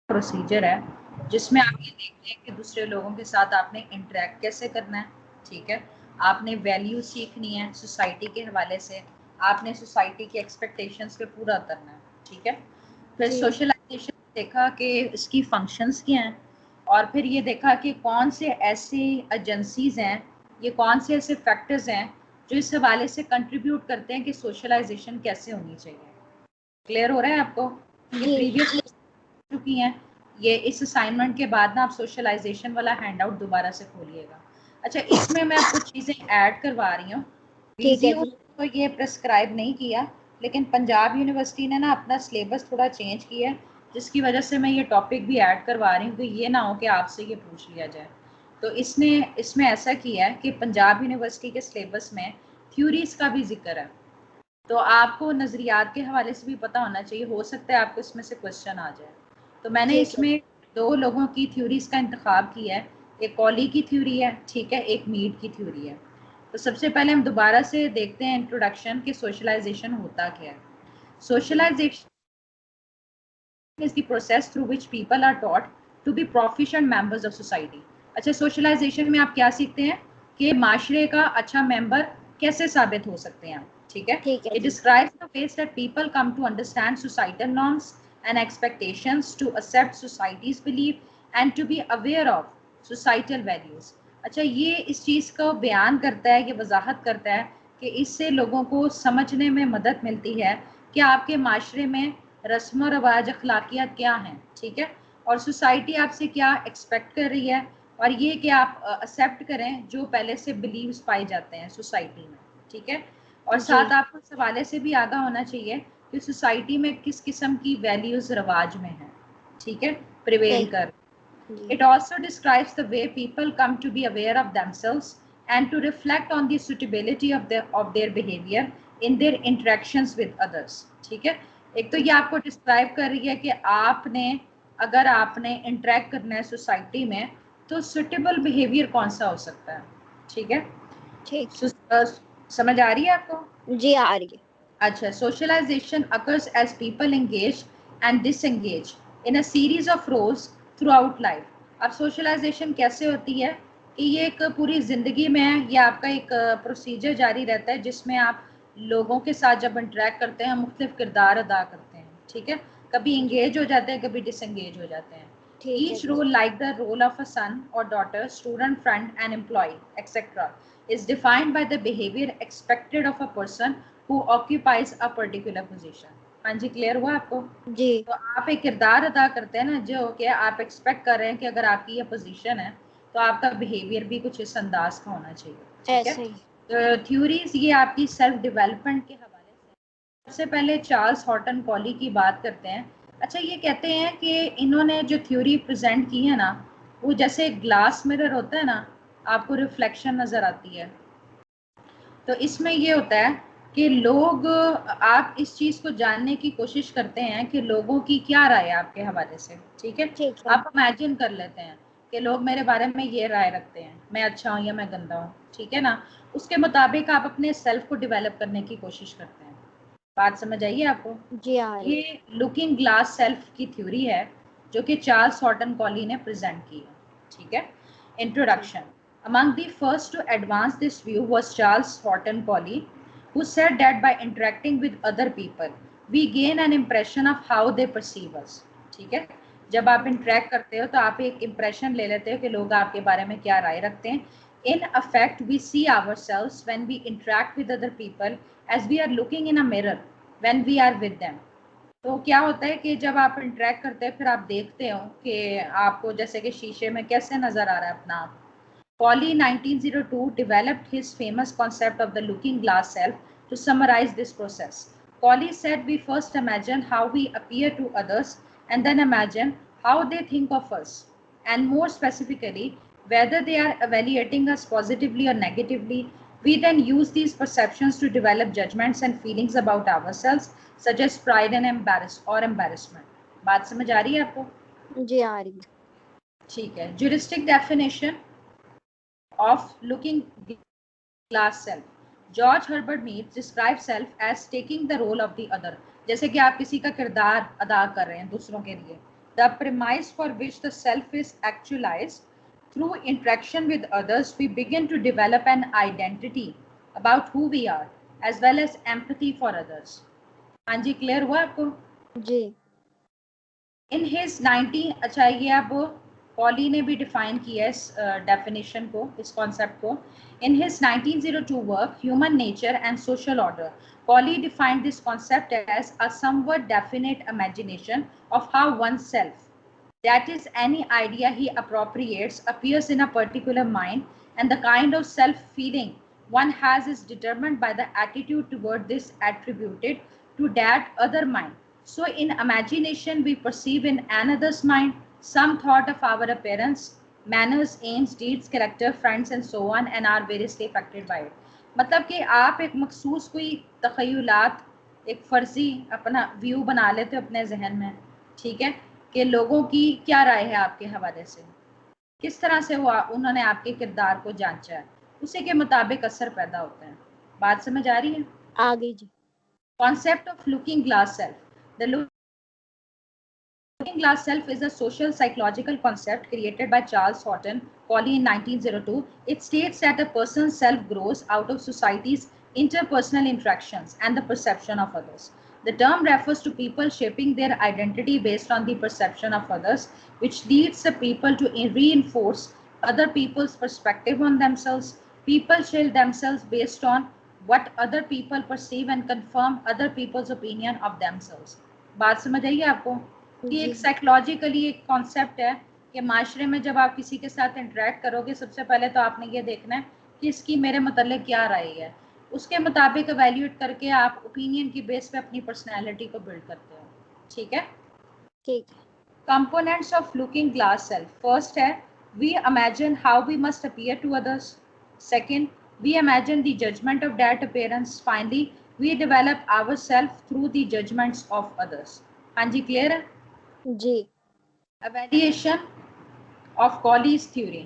Procedure है जिसमें आप ये देखते हैं कि दूसरे लोगों के साथ आपने इंटरेक्ट कैसे करना है, ठीक है। आपने वैल्यू सीखनी है सोसाइटी के हवाले से, आपने सोसाइटी की एक्सपेक्टेशंस पे पूरा करना है, ठीक है। फिर सोशलाइजेशन देखा कि इसकी फंक्शंस क्या हैं, और फिर ये देखा कि कौन से ऐसी एजेंसीज हैं, ये कौन से ऐसे फैक्टर्स हैं जो इस हवाले से कंट्रीब्यूट करते हैं कि सोशलाइजेशन कैसे होनी चाहिए। क्लियर हो रहा है आपको? ये प्रीवियस चुकी हैं। ये इस असाइनमेंट के बाद ना आप सोशलाइजेशन वाला हैंड आउट दोबारा से खोलिएगा। अच्छा, इसमें मैं आपको चीज़ें ऐड करवा रही हूँ। बीजीओ तो ये प्रेस्क्राइब नहीं किया, लेकिन पंजाब यूनिवर्सिटी ने ना अपना सिलेबस थोड़ा चेंज किया है, जिसकी वजह से मैं ये टॉपिक भी ऐड करवा रही हूँ कि ये ना हो कि आपसे ये पूछ लिया जाए। तो इसने इसमें ऐसा किया है कि पंजाब यूनिवर्सिटी के सिलेबस में थ्योरीज का भी जिक्र है, तो आपको नज़रियात के हवाले से भी पता होना चाहिए, हो सकता है आपको इसमें से क्वेश्चन आ जाए। तो मैंने इसमें दो लोगों की थ्योरीज का इंतखाब किया है, एक कॉली की थ्योरी है, ठीक है, एक मीड की थ्योरी है। तो सबसे पहले हम दोबारा से देखते हैं इंट्रोडक्शन कि सोशलाइजेशन होता क्या है। Socialization is the process through which people are taught to be proficient members of society। अच्छा, सोशलाइजेशन में आप क्या सीखते हैं कि माशरे का अच्छा मेंबर कैसे साबित हो सकते हैं, ठीक है। It describes the ways that people come to understand societal norms and expectations, to accept society's belief and to be aware of societal values। अच्छा, ये इस चीज़ को बयान करता है, ये वजाहत करता है कि इससे लोगों को समझने में मदद मिलती है कि आपके माशरे में रस्म रवाज अखलाकियात क्या हैं, ठीक है, और सोसाइटी आपसे क्या एक्सपेक्ट कर रही है, और ये कि आप एक्सेप्ट करें जो पहले से बिलीव्स पाए जाते हैं सोसाइटी में, ठीक है। और साथ आपको इस हवाले से भी आगाह होना चाहिए कि सोसाइटी में किस किस्म की वैल्यूज रवाज में है, ठीक है, प्रिवेल कर। It also describes the way people come to be aware of themselves and to reflect on the suitability of their behavior in their interactions with others, ठीक है। एक तो ये आपको डिस्क्राइब कर रही है कि आपने अगर आपने इंटरेक्ट करना है सोसाइटी में तो सुटेबल बिहेवियर कौन सा हो सकता है, ठीक है। समझ आ रही है आपको? जी आ रही है। अच्छा, socialisation occurs as people engage and disengage in a series of roles throughout life। अब सोशलाइजेशन कैसे होती है कि ये एक पूरी ज़िंदगी में है, ये आपका एक प्रोसीजर जारी रहता है जिसमें आप लोगों के साथ जब इंटरेक्ट करते हैं मुख्तलिफ किरदार अदा करते हैं, ठीक है। कभी इंगेज हो जाते हैं, कभी डिसंगेज हो जाते हैं। Each role, like the role of a son or daughter, student, friend, and employee, etc., is defined by the behavior expected of a person who occupies a particular position। हाँ जी, clear हुआ आपको? जी। तो आप एक किरदार अदा करते हैं ना, जो कि आप एक्सपेक्ट कर रहे हैं कि अगर आपकी ये पोजीशन है तो आपका बिहेवियर भी कुछ इस अंदाज का होना चाहिए, ठीक है। तो थ्योरीज ये आपकी सेल्फ डेवलपमेंट के हवाले से, सबसे पहले चार्ल्स हॉटन कॉली की बात करते हैं। अच्छा, ये कहते हैं कि इन्होंने जो थ्योरी प्रेजेंट की है ना, वो जैसे ग्लास मिरर होता है ना, आपको रिफ्लेक्शन नज़र आती है, तो इसमें ये होता है कि लोग, आप इस चीज़ को जानने की कोशिश करते हैं कि लोगों की क्या राय है आपके हवाले से, ठीक है। आप इमेजिन कर लेते हैं कि लोग मेरे बारे में ये राय रखते हैं, मैं अच्छा हूँ या मैं गंदा हूँ, ठीक है ना। उसके मुताबिक आप अपने सेल्फ को डेवलप करने की कोशिश करते हैं। बात समझ आइए आपको? जी हाँ। ये लुकिंग ग्लास सेल्फ की थ्योरी है जो कि चार्ल्स हॉटन कॉली ने प्रेजेंट की है, ठीक है। Introduction. Among the first to advance this view was Charles Horton Colley, who said that by interacting with other people, we gain an impression of how they perceive us। ठीक है, जब आप interact करते हो तो आप एक इम्प्रेशन ले लेते हो कि लोग आपके बारे में क्या राय रखते हैं। In effect, we see ourselves when we interact with other people as we are looking in a mirror when we are with them। तो क्या होता है कि जब आप इंटरेक्ट करते हैं फिर आप देखते हो कि आपको जैसे कि शीशे में कैसे नज़र आ रहा है अपना आप। Pauli 1902 developed his famous concept of the looking glass self to summarize this process. Pauli said we first imagine how we appear to others and then imagine how they think of us, and more specifically, whether they are evaluating us positively or negatively. We then use these perceptions to develop judgments and feelings about ourselves, such as pride and embarrassment। बात समझ आ रही है आपको? जी आ रही है। ठीक है। Juristic definition of looking glass self। George Herbert Mead describe self as taking the role of the other. जैसे कि आप किसी का किरदार अदा कर रहे हैं दूसरों के लिए, the premise for which the self is actualized. Through interaction with others, we begin to develop an identity about who we are, as well as empathy for others. हाँ जी, क्लियर हुआ आपको? जी. In his 19, अच्छा ये अब poly ने भी define किया इस डेफिनेशन को, इस कॉन्सेप्ट को. In his 1902 work, Human Nature and Social Order, Pauly defined this concept as a somewhat definite imagination of how oneself, that is, any idea he appropriates, appears in a particular mind, and the kind of self-feeling one has is determined by the attitude toward this attributed to that other mind. So in imagination, we perceive in another's mind some thought of our appearance, manners, aims, deeds, character, friends, and so on, and are variously affected by it. मतलब कि आप एक मखसूस कोई तखयलात, एक फर्जी अपना view बना लेते हो अपने जहन में, ठीक है, कि लोगों की क्या राय है आपके हवाले से, किस तरह से वो उन्होंने आपके किरदार को जांचा है, उसी के मुताबिक असर पैदा होते हैं. बात समझ आ रही है? आ गई जी. Concept of looking glass self. The looking glass self is a social psychological concept created by Charles Horton Colley in 1902. It states that a person's self grows out of society's interpersonal interactions and the perception of others. The term refers to people shaping their identity based on the perception of others, which leads the people to reinforce other people's perspective on themselves. People shield themselves based on what other people perceive and confirm other people's opinion of themselves. बात समझ आई है आपको? कि एक psychologically एक concept है कि माशरे में जब आप किसी के साथ इंटरेक्ट करोगे, सबसे पहले तो आपने ये देखना है कि इसकी मेरे मतलब क्या राय है, उसके मुताबिक एवेल्यूएट करके आप ओपिनियन की बेस पे अपनी पर्सनैलिटी को बिल्ड करते हो. ठीक है, ठीक. Components of looking glass self. First है, we imagine how we must appear to others. Second, we imagine the judgment of that appearance. Finally, we develop ourselves through the judgments of others. हाँ जी, clear है? जी. Evaluation of Colley's theory.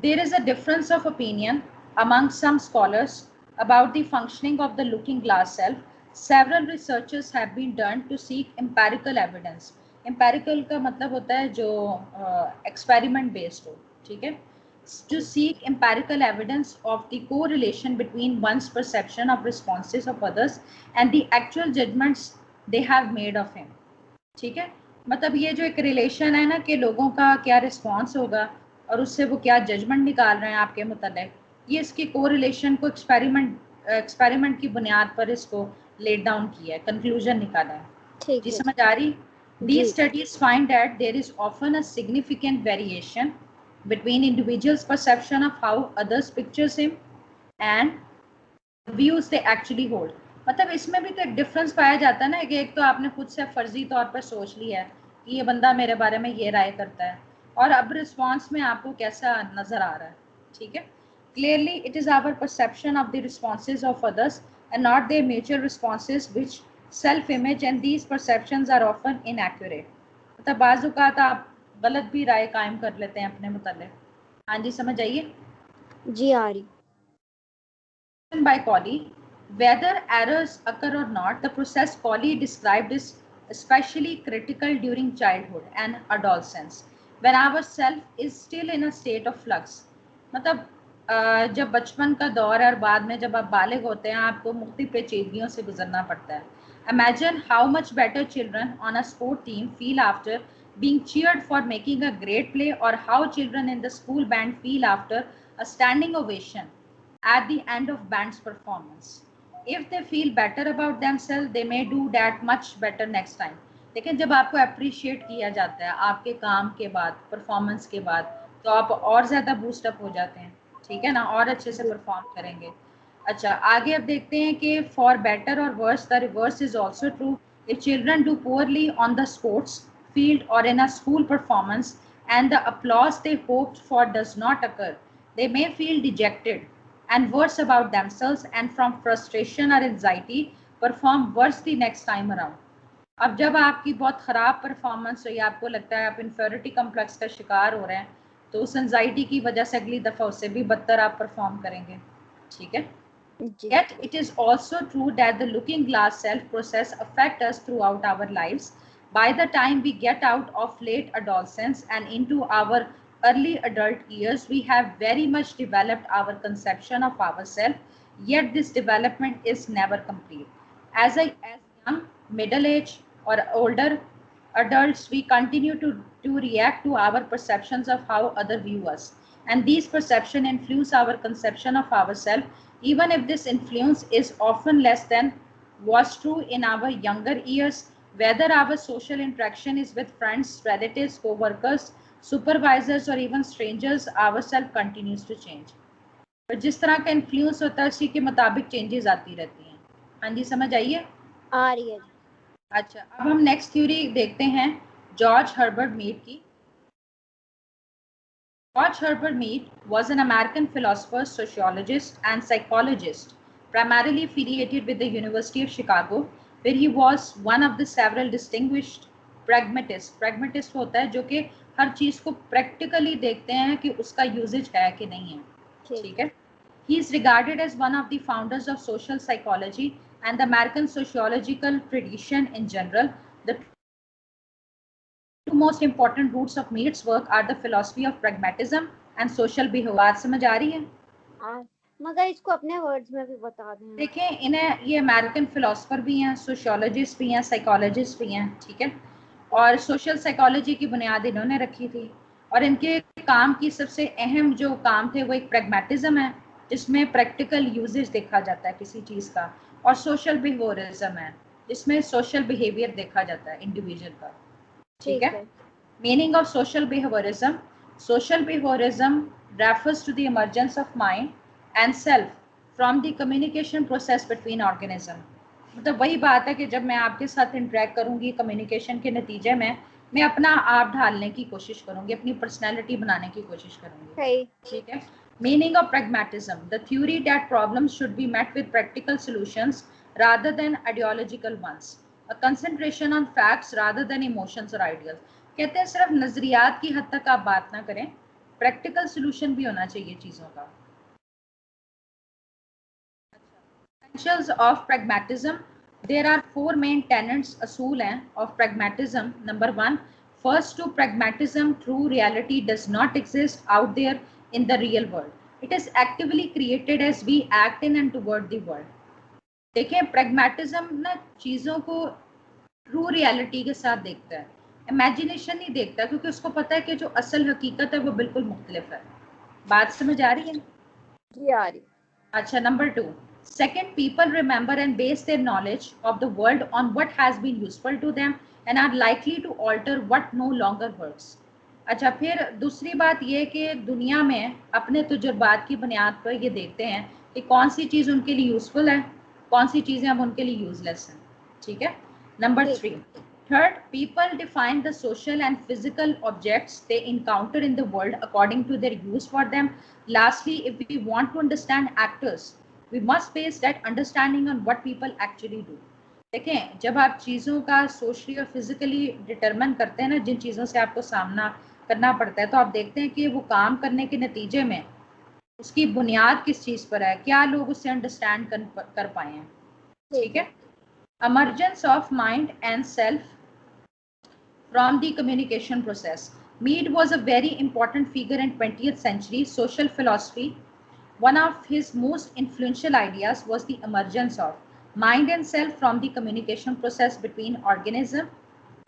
There is a difference of opinion among some scholars about the functioning of the looking glass self. Several researches have been done to seek empirical evidence. Empirical का मतलब होता है जो experiment based हो, ठीक है? To seek empirical evidence of the correlation between one's perception of responses of others and the actual judgments they have made of him. ठीक है, मतलब ये जो एक रिलेशन है ना कि लोगों का क्या रिस्पॉन्स होगा और उससे वो क्या जजमेंट निकाल रहे हैं आपके मतलब, ये इसकी कोरिलेशन को एक्सपेरिमेंट की बुनियाद पर इसको लेट डाउन किया है, कंक्लूजन निकाला है. जी समझ आ रही? These studies find that there is often a significant variation between individuals' perception of how others pictures him and views they actually hold. मतलब इसमें भी तो एक डिफरेंस पाया जाता है ना कि एक तो आपने खुद से फर्जी तौर पर सोच लिया है कि ये बंदा मेरे बारे में ये राय करता है, और अब रिस्पॉन्स में आपको कैसा नजर आ रहा है. ठीक है, clearly it is our perception of the responses of others and not their mutual responses which self image and these perceptions are often inaccurate. मतलब बाज़ औक़ात आप गलत भी राय कायम कर लेते हैं अपने मुताल्लिक़. हाँ जी, समझ आइए? जी आ रही. By Colley, whether errors occur or not, the process Colley described is especially critical during childhood and adolescence, when our self is still in a state of flux. मतलब जब बचपन का दौर है और बाद में जब आप बालिग होते हैं, आपको मुख्तलिफ पेचीदगियों से गुजरना पड़ता है. Imagine how much better children on a sport team feel after being cheered for making a great play, or how children in the school band feel after a standing ovation at the end of band's performance. If they feel better about themselves, they may do that much better next time. लेकिन जब आपको appreciate किया जाता है आपके काम के बाद, परफॉर्मेंस के बाद, तो आप और ज़्यादा बूस्ट अप हो जाते हैं. ठीक है ना, और अच्छे से परफॉर्म करेंगे. अच्छा, आगे अब देखते हैं कि फॉर बेटर और worse the reverse is also true. If children do poorly on the sports field or in a school performance and the applause they hoped for does not occur, they may feel dejected and worse about themselves, and from frustration or anxiety perform worse the next time around. अब जब आपकी बहुत ख़राब performance हुई, आपको लगता है आप इन्फेरिटी कम्प्लेक्स का शिकार हो रहे हैं, तो उस एंजाइटी की वजह से अगली दफ़ा उससे भी बदतर आप परफॉर्म करेंगे. ठीक है. Yet it is also true that the looking glass self process affects us throughout our lives. By the time we get out of late adolescence and into our early adult years, we have very much developed our conception of ourselves, yet this development is never complete. As young, middle age, or older adults, we continue to react to our perceptions of how others view us. And these perceptions influence our conception of ourselves, even if this influence is often less than was true in our younger years. Whether our social interaction is with friends, relatives, co-workers, supervisors, or even strangers, ourselves continues to change. पर जिस तरह का influence होता है उसी के मुताबिक changes आती रहती हैं. हाँ जी, समझ आइए? आ रही है जी. अच्छा, अब हम नेक्स्ट थ्योरी देखते हैं जॉर्ज हर्बर्ट मीड की. George Herbert Mead was an American philosopher, sociologist, and psychologist, primarily affiliated with the University of Chicago, where he was one of the several distinguished pragmatists. Pragmatist होता है जो कि हर चीज को practically देखते हैं कि उसका usage है कि नहीं है. ठीक है. He is regarded as one of the founders of social psychology and the American sociological tradition in general. The two most important roots of Mead's work are the philosophy of pragmatism and social behavior. समझ आ रही है? मगर इसको अपने words में भी बता दें. देखें, इन्हें ये अमेरिकन फिलोसफर भी हैं, सोशियोलॉजिस्ट भी हैं, साइकोलॉजिस्ट भी हैं. ठीक है. और सोशल साइकोलॉजी की बुनियाद इन्होंने रखी थी. और इनके काम की सबसे अहम जो काम थे वो एक प्रैग्मेटिज्म है, जिसमें प्रैक्टिकल यूजेज देखा जाता है किसी चीज़ का, और सोशल बिहेवियरिज्म है, जिसमें सोशल बिहेवियर देखा जाता है इंडिविजुअल का. ठीक है. Meaning of social behaviourism. Social behaviourism refers to the emergence of mind and self from the communication process between organism. मतलब वही बात है कि जब मैं आपके साथ इंटरेक्ट करूंगी, कम्युनिकेशन के नतीजे में मैं अपना आप ढालने की कोशिश करूंगी, अपनी पर्सनैलिटी बनाने की कोशिश करूंगी. ठीक है. Meaning of pragmatism. The theory that problems should be met with practical solutions rather than ideological ones. A concentration on facts rather than emotions or ideas. कहते हैं सिर्फ नजरियात की हद तक आप बात ना करें, प्रैक्टिकल सॉल्यूशन भी होना चाहिए चीजों का. Essentials of pragmatism. There are four main tenets, असूल हैं, of pragmatism. Number one, first to pragmatism, true reality does not exist out there in the real world. It is actively created as we act in and toward the world. देखें, pragmatism ना चीज़ों को true reality के साथ देखता है, imagination नहीं देखता, क्योंकि उसको पता है कि जो असल हकीकत है वो बिल्कुल मुख्तलिफ है. बात समझ आ रही है? जी आ रही. अच्छा, number two. Second, people remember and base their knowledge of the world on what has been useful to them and are likely to alter what no longer works. अच्छा, फिर दूसरी बात ये कि दुनिया में अपने तजुर्बात की बुनियाद पर ये देखते हैं कि कौन सी चीज़ उनके लिए यूजफुल है, कौन सी चीज़ें अब उनके लिए यूजलेस हैं. ठीक है. Number three. Third, people define the social and physical objects they encounter in the world according to their use for them. Lastly, if we want to understand actors, we must base that understanding on what people actually do. देखें, जब आप चीज़ों का socially और physically determine करते हैं ना, जिन चीज़ों से आपको सामना करना पड़ता है, तो आप देखते हैं कि वो काम करने के नतीजे में उसकी बुनियाद किस चीज़ पर है, क्या लोग उससे अंडरस्टैंड कर पाए हैं. ठीक है. Emergence of mind and self from the communication process. Mead was a very important figure in 20th century social philosophy. One of his most influential ideas was the emergence of mind and self from the communication process between organism.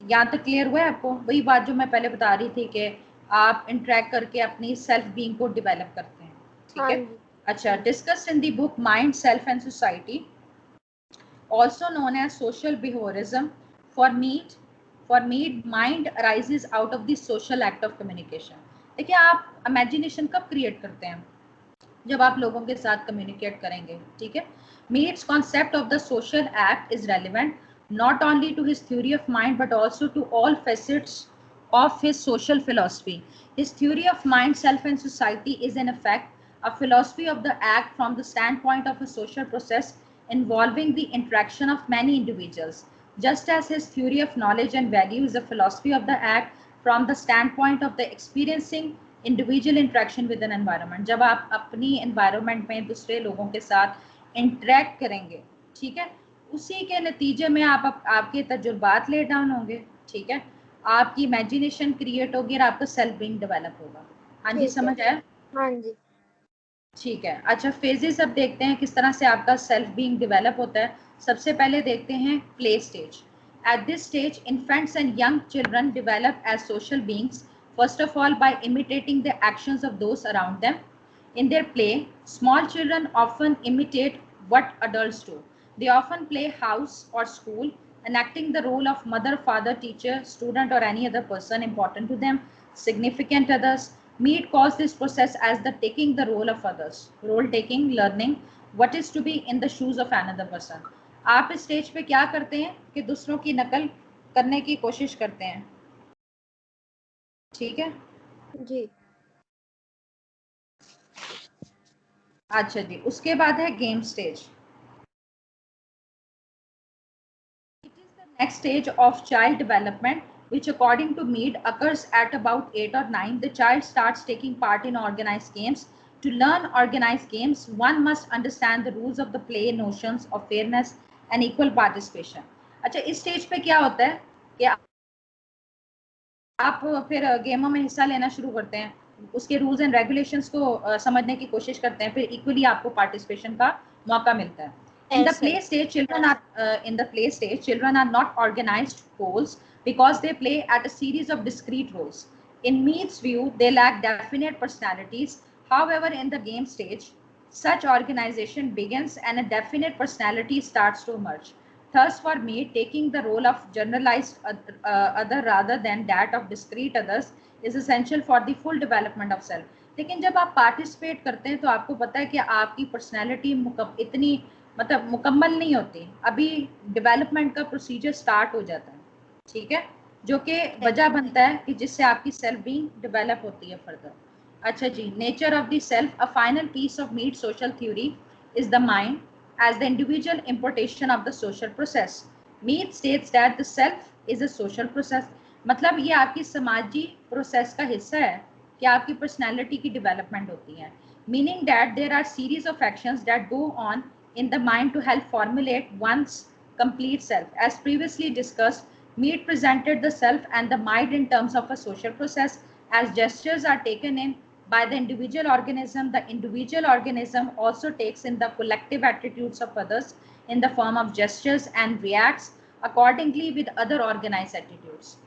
यहाँ तक clear हुआ है आपको? वही बात जो मैं पहले बता रही थी कि आप इंटरेक्ट करके अपनी सेल्फ बीइंग को डेवलप करते हैं. ठीक है. अच्छा, discussed in the book mind, self and society, also known as social behaviorism. For Mead, mind arises out of the social act of communication. देखिए, आप इमेजिनेशन कब क्रिएट करते हैं? जब आप लोगों के साथ कम्युनिकेट करेंगे. ठीक है. Mead's concept of the social act is relevant not only to his theory of mind but also to all facets of his social philosophy. His theory of mind, self and society is in effect a philosophy of the act from the standpoint of a social process involving the interaction of many individuals, just as his theory of knowledge and value is a philosophy of the act from the standpoint of the experiencing individual interaction with an environment. जब आप अपनी environment में दूसरे लोगों के साथ interact करेंगे, ठीक है, उसी के नतीजे में आपके तजुर्बात ले डाउन होंगे, ठीक है, आपकी इमेजिनेशन क्रिएट होगी और आपका सेल्फ बीइंग डेवलप होगा। हाँ जी, समझ आया? हाँ जी। ठीक है, अच्छा फेजेस अब देखते हैं किस तरह से आपका सेल्फ बीइंग डेवलप होता है। सबसे पहले देखते हैं play stage. At this stage infants and young children develop as social beings, first of all by imitating the actions of those around them. In their play, small children often imitate what adults do. They often play house or school, enacting the role of mother, father, teacher, student, or any other person important to them, significant others. Mead calls this process as the taking the role of others. Role taking, learning what is to be in the shoes of another person. आप इस stage पे क्या करते हैं कि दूसरों की नकल करने की कोशिश करते हैं, ठीक है जी। अच्छा जी, उसके बाद है game stage. It is the next stage of child development, which according to Mead occurs at about 8 or 9. The child starts taking part in organized games. To learn organized games, one must understand the rules of the play, notions of fairness and equal participation. अच्छा, इस stage पे क्या होता है कि आप फिर गेमों में हिस्सा लेना शुरू करते हैं, उसके रूल्स एंड रेगुलेशंस को समझने की कोशिश करते हैं, फिर इक्वली आपको पार्टिसिपेशन का मौका मिलता है। In the play stage, children are not organized wholes because they play at a series of discrete roles. In Mead's view, they lack definite personalities. However, in the game stage, such organization begins and a definite personality starts to emerge. Thus, for me, taking the role of generalized other rather than that of discrete others is essential for the full development of self. लेकिन जब आप participate करते हैं तो आपको पता है कि आपकी पर्सनैलिटी इतनी मतलब मुकम्मल नहीं होती, अभी डेवलपमेंट का प्रोसीजर स्टार्ट हो जाता है, ठीक है, जो कि वजह बनता है कि जिससे आपकी सेल्फ बीइंग डेवलप होती है फर्दर। अच्छा जी, nature of the self. A final piece of Mead social theory is the mind as the individual importation of the social process. Mead states that the self is a social process. मतलब ये आपकी समाजी process का हिस्सा है कि आपकी personality की डेवलपमेंट होती है। Meaning that there are series of actions that go on in the mind to help formulate one's complete self. As previously discussed, Mead presented the self and the mind in terms of a social process. As gestures are taken in by the individual organism, the individual organism also takes in the collective attitudes of others in the form of gestures and reacts accordingly with other organized attitudes.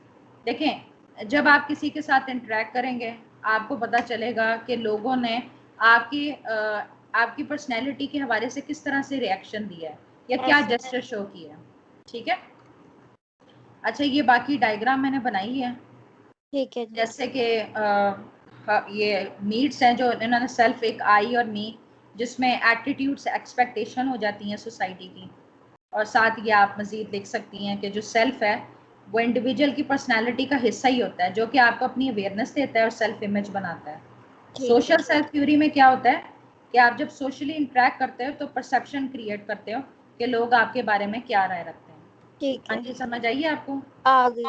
देखें, जब आप किसी के साथ interact करेंगे आपको पता चलेगा कि लोगों ने आपकी पर्सनैलिटी के हवाले से किस तरह से रिएक्शन दिया है या क्या जेस्चर शो किया है, ठीक है। अच्छा, ये बाकी डायग्राम मैंने बनाई है, ठीक है। जैसे कि ये नीड्स हैं जो इन्होंने सेल्फ, एक आई और मी, जिसमें एटीट्यूड्स एक्सपेक्टेशन हो जाती हैं सोसाइटी की, और साथ ये आप मजीद लिख सकती हैं कि जो सेल्फ है वो इंडिविजुअल की पर्सनालिटी का हिस्सा ही होता है जो कि आपको अपनी अवेयरनेस देता है और सेल्फ इमेज बनाता है। सोशल सेल्फ थ्योरी में क्या होता है कि आप जब सोशली इंटरेक्ट करते हो तो परसेप्शन क्रिएट करते हो कि लोग आपके बारे में क्या राय रखते हैं। ठीक है। हाँ जी, समझ आइए आपको? आ गई।